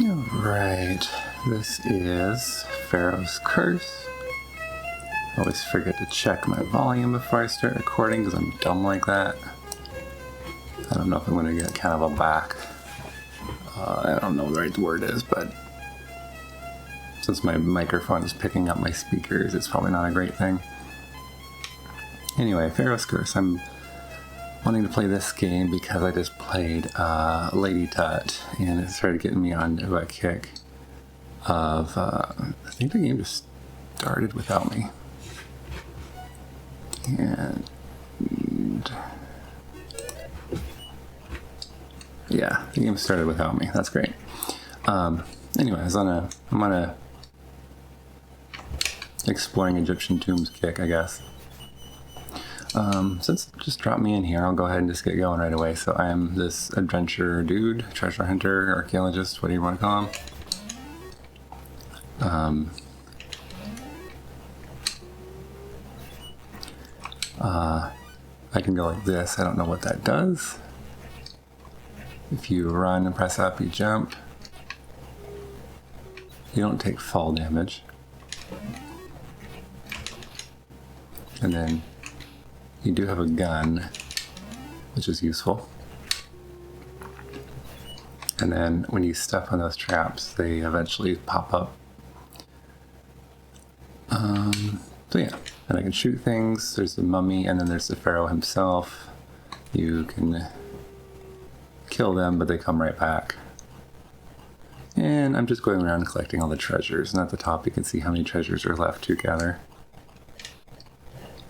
Alright, this is Pharaoh's Curse. Always forget to check my volume before I start recording because I'm dumb like that. I don't know if I'm going to get kind of a back. I don't know what the right word is, but since my microphone is picking up my speakers, it's probably not a great thing. Anyway, Pharaoh's Curse. I'm wanting to play this game because I just played Lady Tut, and it started getting me onto a kick of, I think the game just started without me. And yeah, the game started without me. That's great. Anyway, I'm on a exploring Egyptian tombs kick, I guess. Since it just dropped me in here, I'll go ahead and just get going right away. So I'm this adventure dude, treasure hunter, archaeologist, whatever you want to call him. I can go like this. I don't know what that does. If you run and press up, you jump. You don't take fall damage. And then you do have a gun, which is useful. And then when you step on those traps, they eventually pop up. So yeah, and I can shoot things. There's the mummy, and then there's the pharaoh himself. You can kill them, but they come right back. And I'm just going around collecting all the treasures. And at the top, you can see how many treasures are left to gather.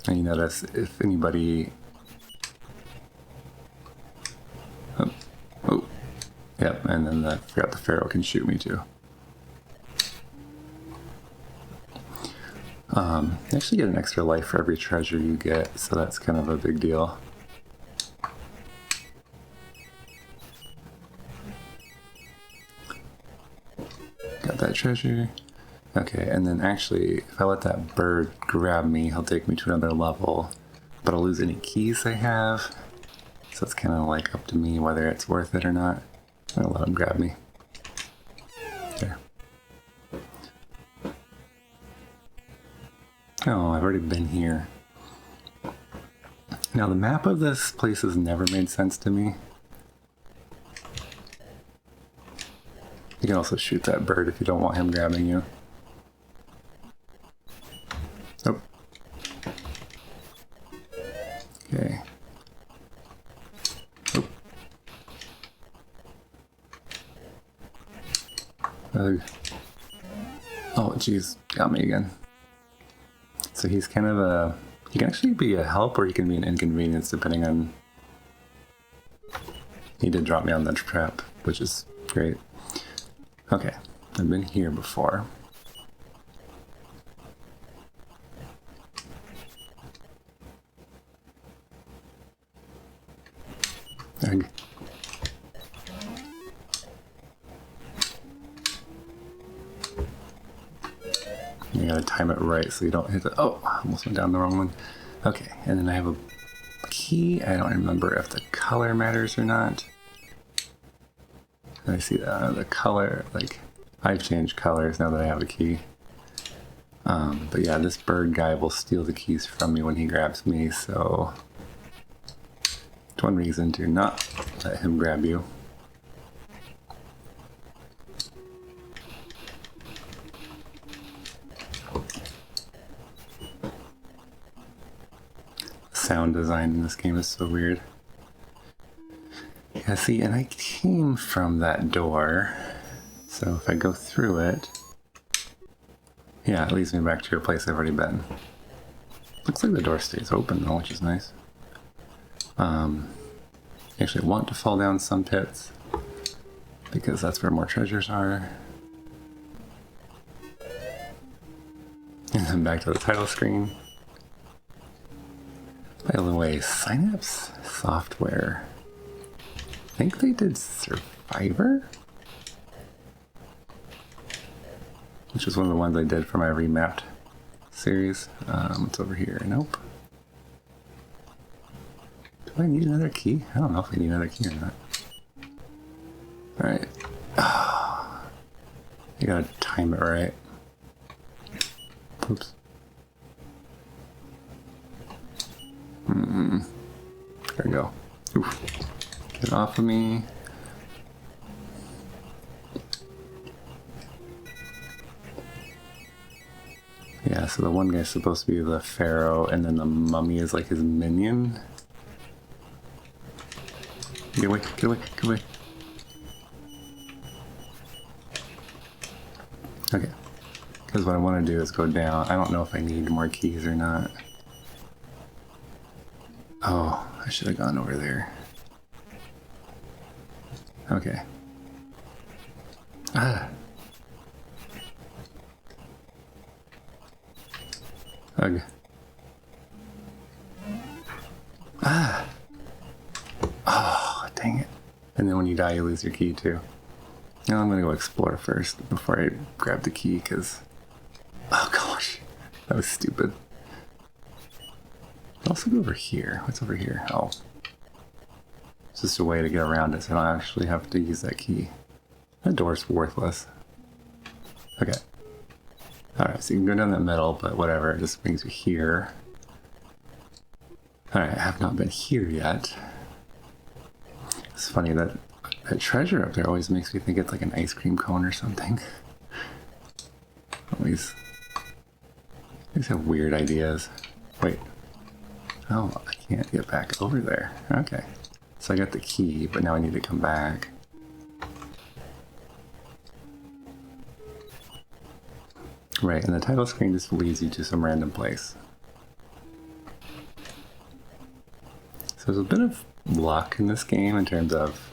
And you notice if anybody... Oh, yep, and then I forgot the pharaoh can shoot me too. You actually get an extra life for every treasure you get, so that's kind of a big deal. Got that treasure. Okay, and then actually, if I let that bird grab me, he'll take me to another level, but I'll lose any keys I have. So it's kind of like up to me whether it's worth it or not. I'll let him grab me. There. Oh, I've already been here. Now, the map of this place has never made sense to me. You can also shoot that bird if you don't want him grabbing you. Oh. Okay. Oh. Oh, jeez. Got me again. So he's kind of a... He can actually be a help or he can be an inconvenience depending on... He did drop me on the trap, which is great. Okay. I've been here before. Egg. You gotta time it right so you don't hit the... Oh, almost went down the wrong one. Okay, and then I have a key. I don't remember if the color matters or not. I see the color, like, I've changed colors now that I have a key. But yeah, this bird guy will steal the keys from me when he grabs me, so... It's one reason to not let him grab you. Sound design in this game is so weird. Yeah, see, and I came from that door, so if I go through it, yeah, it leads me back to a place I've already been. Looks like the door stays open though, which is nice. You actually want to fall down some pits, because that's where more treasures are. And then back to the title screen. By the way, Synapse Software, I think they did Survivor? Which is one of the ones I did for my remapped series. It's over here. Nope. Do I need another key? I don't know if I need another key or not. Alright. You gotta time it right. Oops. There we go. Oof. Get off of me. Yeah, so the one guy's supposed to be the Pharaoh, and then the mummy is like his minion. Get away, get away, get away. Okay. Because what I want to do is go down. I don't know if I need more keys or not. Oh, I should have gone over there. Okay. Ah. Ugh. Ah. Oh, dang it. And then when you die, you lose your key too. Now I'm gonna go explore first before I grab the key, because... Oh gosh, that was stupid. I'll also go over here. What's over here? Oh. It's just a way to get around it, so I don't actually have to use that key. That door's worthless. Okay. Alright, so you can go down that middle, but whatever, it just brings you here. Alright, I have not been here yet. It's funny that that treasure up there always makes me think it's like an ice cream cone or something. Always have weird ideas. Wait. Oh, I can't get back over there. Okay. So I got the key, but now I need to come back. Right, and the title screen just leads you to some random place. So there's a bit of luck in this game in terms of...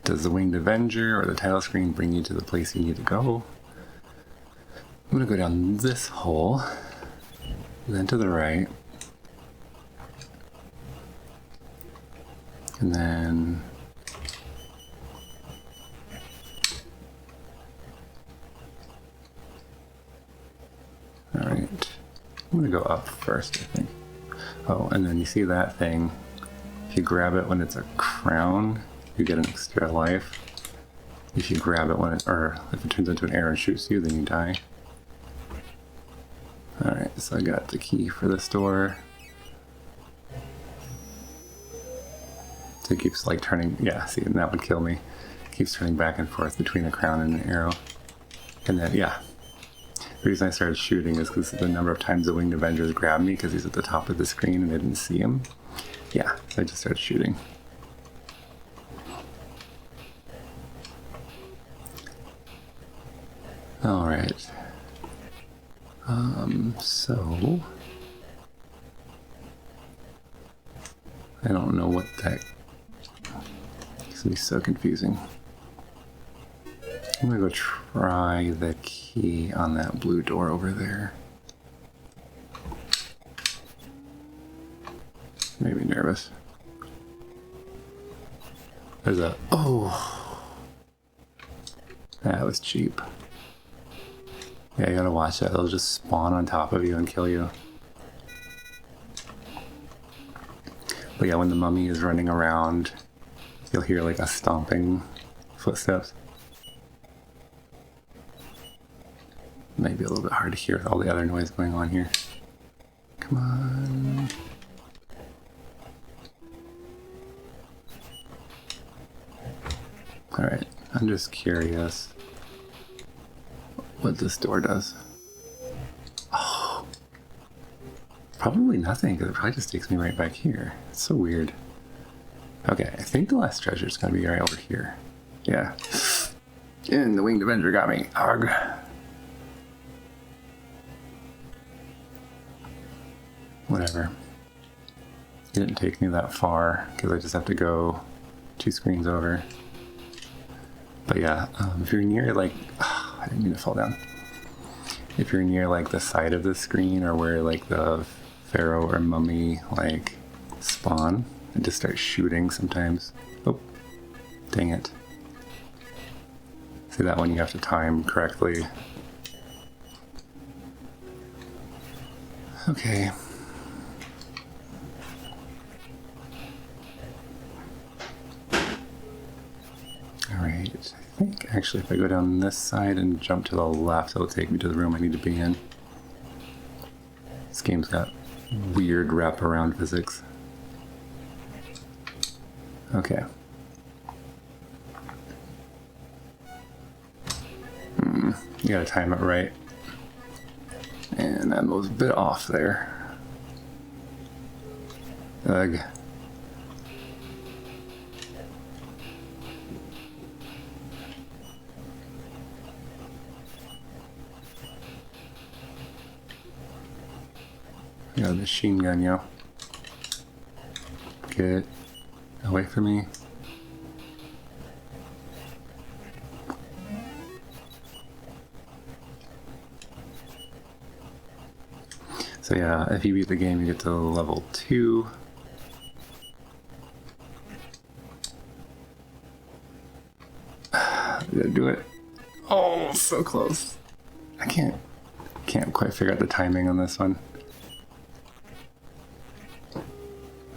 Does the Winged Avenger or the title screen bring you to the place you need to go? I'm gonna go down this hole, then to the right, and then... Alright, I'm gonna go up first, I think. Oh, and then you see that thing, if you grab it when it's a crown, you get an extra life. If you grab it when it, or if it turns into an arrow and shoots you, then you die. Alright, so I got the key for this door. So it keeps like turning, yeah, see, and that would kill me. It keeps turning back and forth between a crown and an arrow. And then, yeah. The reason I started shooting is because the number of times the Winged Avengers grabbed me because he's at the top of the screen and I didn't see him. Yeah, so I just started shooting. Alright. So... I don't know what that... It's gonna be so confusing. I'm gonna go try the key on that blue door over there. Maybe nervous. There's a... Oh! That was cheap. Yeah, you gotta watch that. They'll just spawn on top of you and kill you. But yeah, when the mummy is running around, you'll hear like a stomping footsteps. Maybe a little bit hard to hear with all the other noise going on here. Come on. Alright, I'm just curious what this door does. Oh, probably nothing, because it probably just takes me right back here. It's so weird. Okay, I think the last treasure's gotta be right over here. Yeah. And the Winged Avenger got me. Arg. Whatever. It didn't take me that far, because I just have to go 2 screens over. But yeah, if you're near like... I didn't mean to fall down. If you're near like the side of the screen or where like the Pharaoh or mummy like spawn, and just start shooting sometimes. Oh, dang it. See that one you have to time correctly. Okay. I think actually if I go down this side and jump to the left, it'll take me to the room I need to be in. This game's got weird wraparound physics. Okay. You gotta time it right. And that was a bit off there. Ugh. Got a machine gun, yo. Get away from me. So yeah, if you beat the game, you get to level 2. Did I do it? Oh, so close. I can't quite figure out the timing on this one.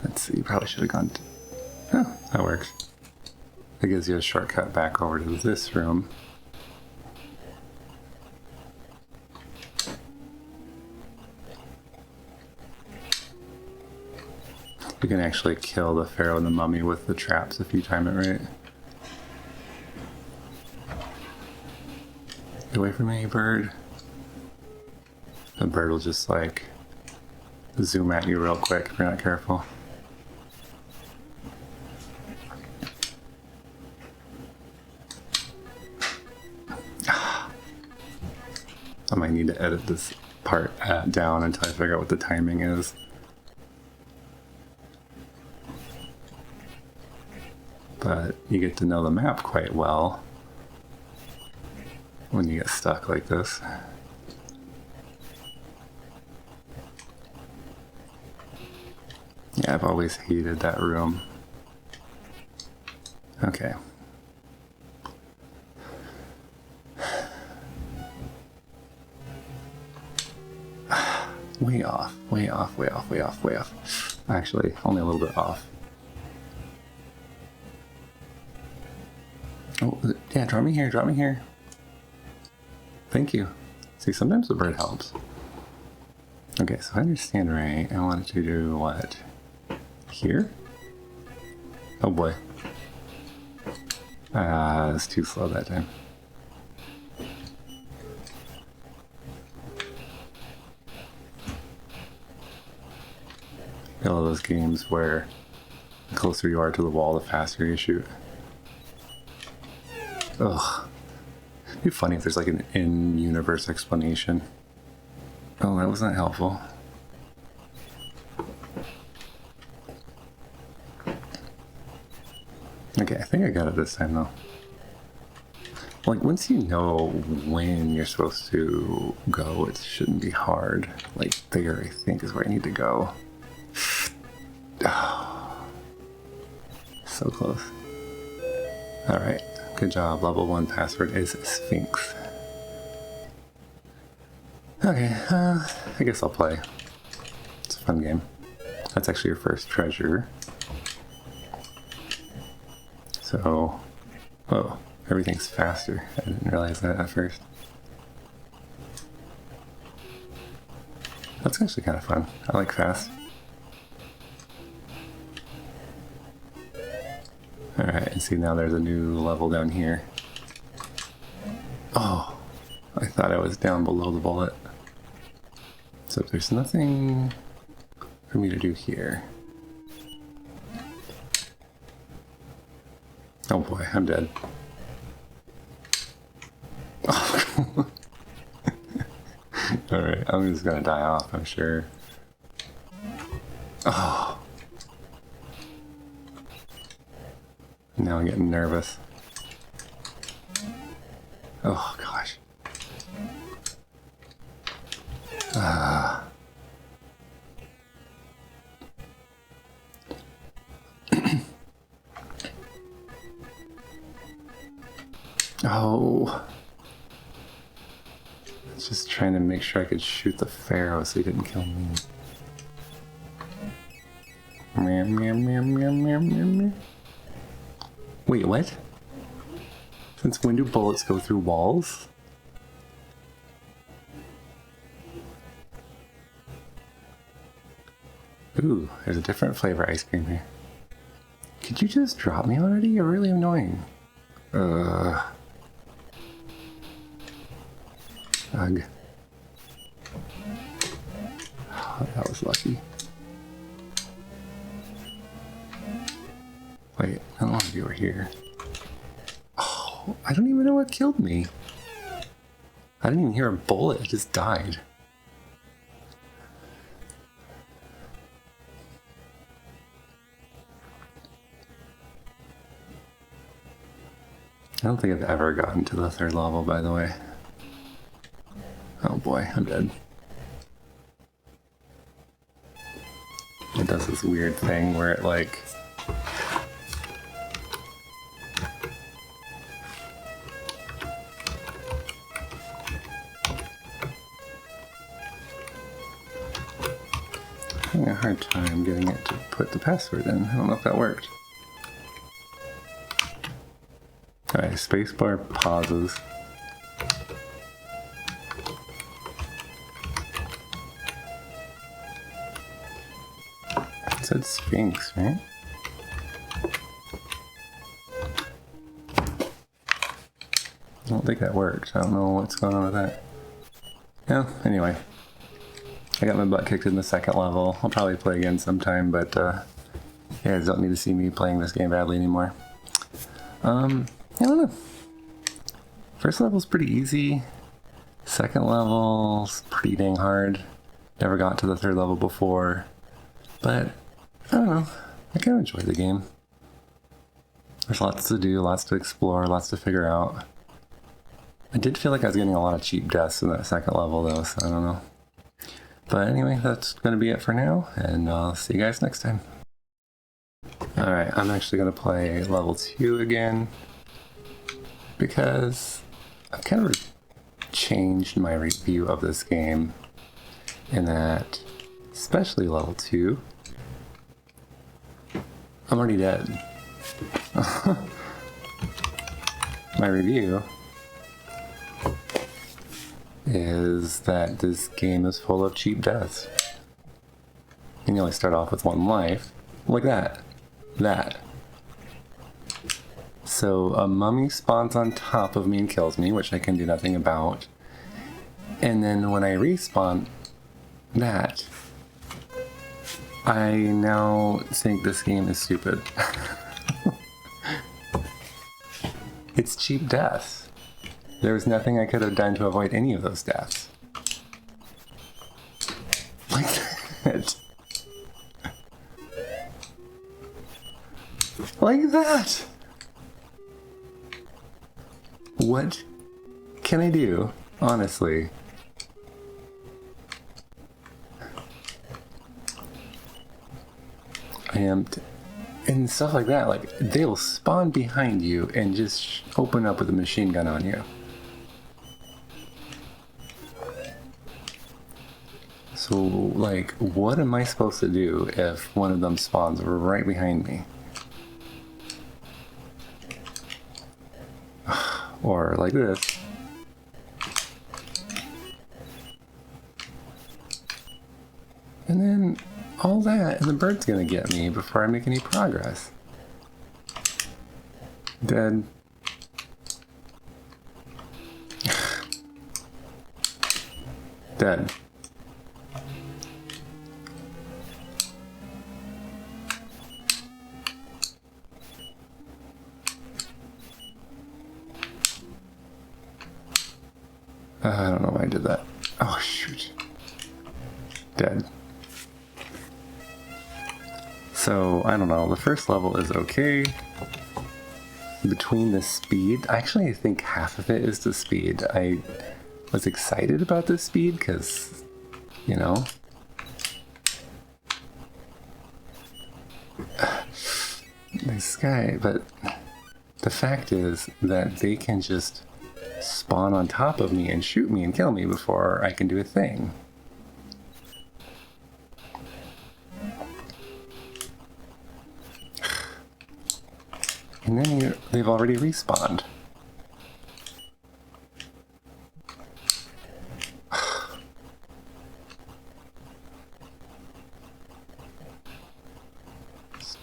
Let's see, probably should have gone to... Oh, that works. It gives you a shortcut back over to this room. You can actually kill the Pharaoh and the mummy with the traps if you time it right. Get away from me, bird. The bird will just like zoom at you real quick if you're not careful. I might need to edit this part down until I figure out what the timing is. But you get to know the map quite well when you get stuck like this. Yeah, I've always hated that room. Okay. Way off, way off, way off, way off, way off. Actually, only a little bit off. Oh, yeah, draw me here, draw me here. Thank you. See, sometimes the bird helps. Okay, so if I understand right, I wanted to do what? Here? Oh boy. It's too slow that time. All of those games where the closer you are to the wall, the faster you shoot. Ugh. It'd be funny if there's like an in-universe explanation. Oh, that was not helpful. Okay, I think I got it this time though. Like, once you know when you're supposed to go, it shouldn't be hard. Like, there, I think, is where I need to go. Oh, so close. Alright, good job. Level 1 password is Sphinx. Okay, I guess I'll play. It's a fun game. That's actually your first treasure. So, oh, everything's faster. I didn't realize that at first. That's actually kind of fun. I like fast. Alright, and see now there's a new level down here. Oh, I thought I was down below the bullet. So there's nothing for me to do here. Oh boy, I'm dead. Oh. Alright, I'm just gonna die off, I'm sure. Oh. Now I'm getting nervous. Oh gosh. Oh. I was just trying to make sure I could shoot the Pharaoh so he didn't kill me. Meow, meow, meow, meow, meow, meow, meow. Wait, what? Since when do bullets go through walls? Ooh, there's a different flavor ice cream here. Could you just drop me already? You're really annoying. Ugh. Ugh. Oh, that was lucky. Wait, I don't want to be over here. Oh, I don't even know what killed me. I didn't even hear a bullet, it just died. I don't think I've ever gotten to the third level, by the way. Oh boy, I'm dead. It does this weird thing where it like... I'm having a hard time getting it to put the password in. I don't know if that worked. Alright, spacebar pauses. It said Sphinx, right? I don't think that worked. I don't know what's going on with that. Yeah, anyway. I got my butt kicked in the second level. I'll probably play again sometime, but you guys don't need to see me playing this game badly anymore. I don't know. First level's pretty easy. Second level's pretty dang hard. Never got to the third level before. But, I don't know. I kind of enjoy the game. There's lots to do, lots to explore, lots to figure out. I did feel like I was getting a lot of cheap deaths in that second level though, so I don't know. But anyway, that's going to be it for now, and I'll see you guys next time. Alright, I'm actually going to play level 2 again, because I've kind of changed my review of this game, in that, especially level 2, I'm already dead. My review is that this game is full of cheap deaths. You only start off with 1 life. Like that. That. So a mummy spawns on top of me and kills me, which I can do nothing about. And then when I respawn that, I now think this game is stupid. It's cheap deaths. There was nothing I could have done to avoid any of those deaths. Like that. Like that. What can I do, honestly? I am... and stuff like that, like, they'll spawn behind you and just open up with a machine gun on you. So, like, what am I supposed to do if one of them spawns right behind me? Or like this. And then all that, and the bird's gonna get me before I make any progress. Dead. Dead. I don't know why I did that. Oh, shoot. Dead. So, I don't know. The first level is okay. Between the speed, actually I think half of it is the speed. I was excited about the speed because, you know, this guy, but the fact is that they can just spawn on top of me and shoot me and kill me before I can do a thing. And then they've already respawned.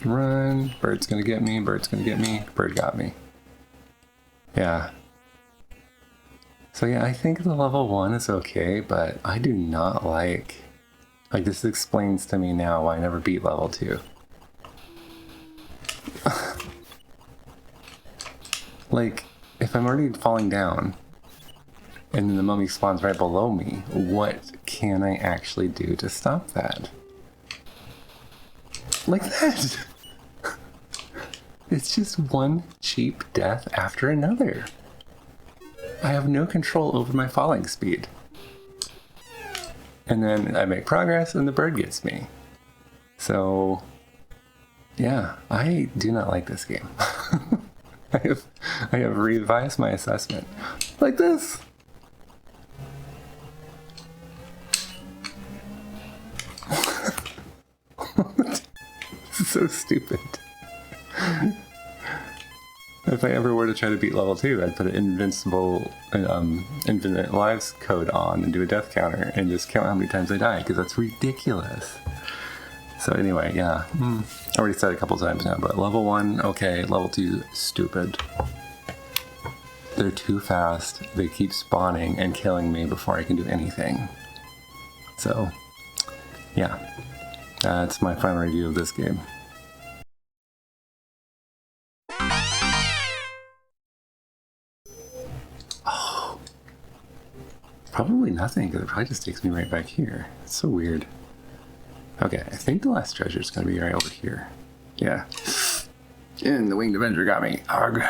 Run. Bird's gonna get me. Bird's gonna get me. Bird got me. Yeah. So yeah, I think the level 1 is okay, but I do not like this explains to me now why I never beat level 2. Like, if I'm already falling down, and then the mummy spawns right below me, what can I actually do to stop that? Like that! It's just one cheap death after another. I have no control over my falling speed. And then I make progress and the bird gets me. So, yeah, I do not like this game. I have revised my assessment. Like this! This is so stupid. If I ever were to try to beat level 2, I'd put an infinite lives code on and do a death counter and just count how many times I die, because that's ridiculous. So anyway, yeah, I already said it a couple times now, but level 1, okay, level 2, stupid. They're too fast, they keep spawning and killing me before I can do anything. So, yeah, that's my final review of this game. Probably nothing, because it probably just takes me right back here. It's so weird. Okay, I think the last treasure is going to be right over here. Yeah. And the Winged Avenger got me. Arg.